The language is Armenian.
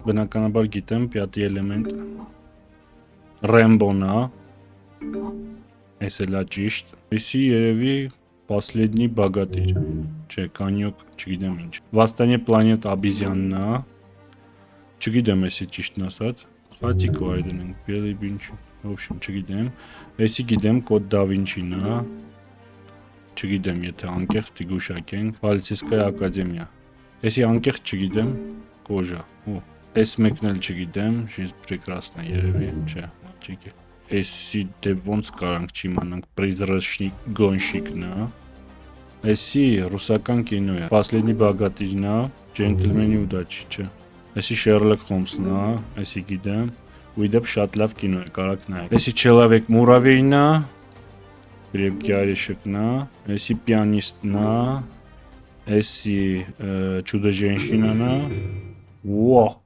բնականաբար գիտեմ, պյատի էլեմենտ Ռեմբոն է, այս էլա ճիշտ, եսի երևի последний богатырь, չէ, կանյոկ, չգիտեմ ինչ, Восстание планет обезьянն է, չգիտեմ եսի ճիշտն ասած, խացիկ վարի դնենք, Բիելի Բինչի, в общем, չգիտեմ, եսի գիտեմ Կոդ Դա Վինչին է, չգիտեմ եթե անկեղծ տիգուշակ ենք, Պոլիցейская академия, եսի անկեղծ չգիտեմ, Կոժա, այս մեկն էլ չգիտեմ, Жизнь прекрасна երևի, չէ, մալչիկ է, եսի դե ոնց կարանք չիմանանք, Призрачный гонщикն է, եսի ռուսական կինո է, Последний богатырьն է, Джентльմենի удачи, չէ, եսի Շերլոկ Հոլմսն է, եսի գիտեմ, ու իդեպ շատ լավ կինո է, կարաք նայեք, եսի Չելավեկ Մուրավեյն է, Крепкий орешек է, եսի Պիանիստն է, եսի Чудо-женщина է, Wow.